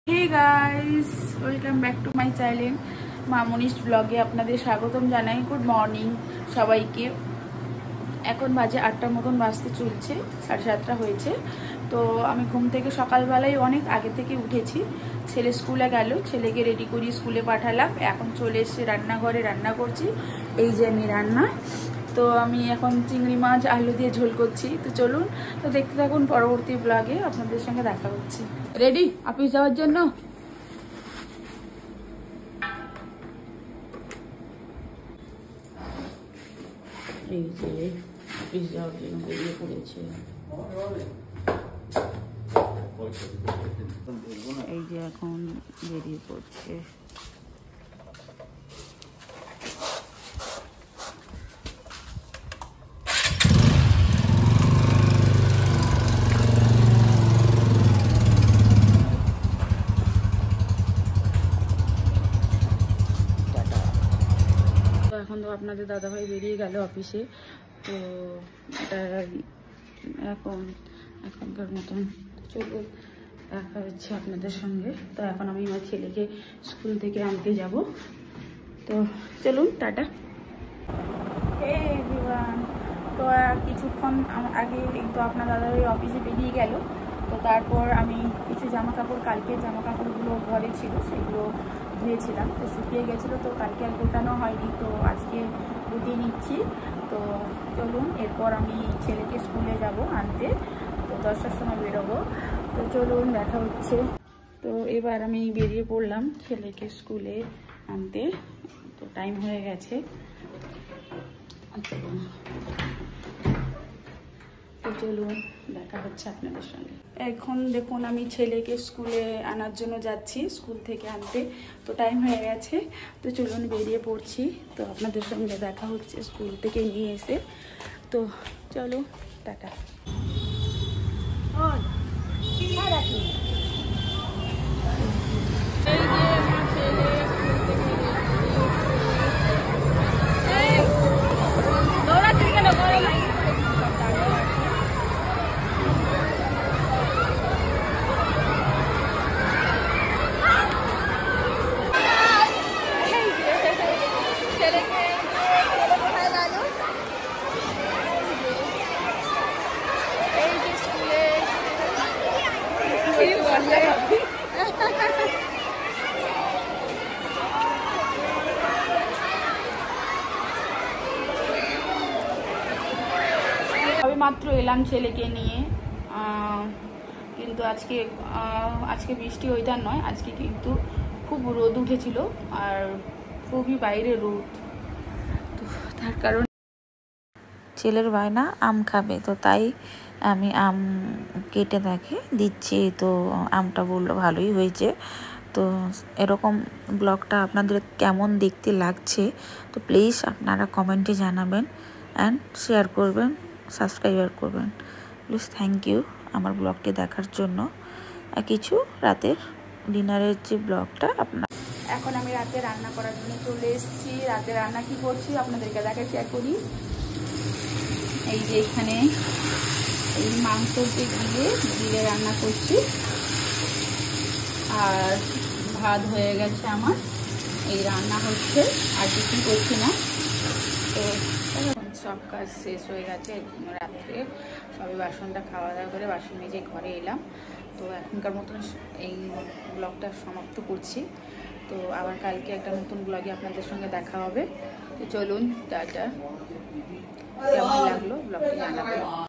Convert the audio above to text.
Hey guys welcome back to my channel मामनिस्ट ब्लगे आपनादेर स्वागतम जानाई। गुड मर्निंग सबाइके। एखन बाजे 8टार मतन बाजते चलছে, 7:30 হয়েছে। তো আমি ঘুম থেকে সকালবেলায় অনেক আগে থেকে উঠেছি। ছেলে স্কুলে গেল, ছেলেকে রেডি করি স্কুলে পাঠালাম। এখন চলে এসে রান্নাঘরে রান্না করছি। এই যে আমি রান্না, তো আমি এখন চিংড়ি মাছ আলু দিয়ে ঝোল করছি। তো চলুন, তো দেখতে থাকুন, পরবর্তী ব্লগে আপনাদের সঙ্গে দেখা হচ্ছে। রেডি অফিস যাওয়ার জন্য? এই যে অফিস যাওয়ার জন্য বেরিয়ে পড়েছে। এই যে এখন বেরিয়ে পড়ছে। এখন তো আপনাদের দাদাভাই বেরিয়ে গেল অফিসে। তো এটা এখনকার মতন চলো দেখা হচ্ছে আপনাদের সঙ্গে। তো এখন আমি আমার ছেলেকে স্কুল থেকে আনতে যাব। তো চলুন, টাটা। তো কিছুক্ষণ আগে তো আপনার দাদাভাই অফিসে বেরিয়ে গেল। তো তারপর আমি কিছু জামা কাপড়, কালকে জামা কাপড়গুলো ঘরে ছিল সেগুলো ধুয়েছিলাম, তো শুকিয়ে গেছিলো। তো কালকে আর গোটানো হয়নি, তো আজকে গুটিয়ে নিচ্ছি। তো চলুন, এরপর আমি ছেলেকে স্কুলে যাব আনতে। তো 10টার সময় বেরোবো। তো চলুন, দেখা হচ্ছে। তো এবার আমি বেরিয়ে পড়লাম ছেলেকে স্কুলে আনতে। তো টাইম হয়ে গেছে। তো চলুন, দেখা হচ্ছে আপনাদের সঙ্গে। এখন দেখুন আমি ছেলেকে স্কুলে আনার জন্য যাচ্ছি, স্কুল থেকে আনতে। তো টাইম হয়ে গেছে, তো চলুন বেরিয়ে পড়ছি। তো আপনাদের সঙ্গে দেখা হচ্ছে স্কুল থেকে নিয়ে এসে। তো চলো, টাটা। তবে মাত্র এলাম ছেলেকে নিয়ে, কিন্তু আজকে বৃষ্টি ওইটার নয়। আজকে কিন্তু খুব রোদ উঠেছিল, আর খুবই বাইরে রোদ। তো তার কারণ ছেলের বায়না আম খাবে, তো তাই আমি আম কেটে তাকে দিচ্ছি। তো আমটা বললো ভালোই হয়েছে। তো এরকম ব্লগটা আপনাদের কেমন দেখতে লাগছে, তো প্লিজ আপনারা কমেন্টে জানাবেন অ্যান্ড শেয়ার করবেন, সাবস্ক্রাইবার করবেন প্লিজ। থ্যাংক ইউ আমার ব্লগটি দেখার জন্য। আর কিছু রাতের ডিনারের যে ব্লগটা আপনার। এখন আমি রাতে রান্না করার জন্য চলে এসেছি। রাতে রান্না কি করছি আপনাদেরকে দেখা শেয়ার করি। এই যে এখানে এই মাংসকে দিয়ে রান্না করছি, আর ভাত হয়ে গেছে আমার। এই রান্না হচ্ছে, আর কিছু করছি না। তো সব কাজ শেষ হয়ে গেছে রাত্রে। সবাই বাসনটা খাওয়া দাওয়া করে বাসন মেজে ঘরে এলাম। তো এখনকার মতন এই ব্লগটা সমাপ্ত করছি। তো আবার কালকে একটা নতুন ব্লগে আপনাদের সঙ্গে দেখা হবে। তো চলুন, টাটা। কেমন লাগলো ব্লগটি জানাবেন।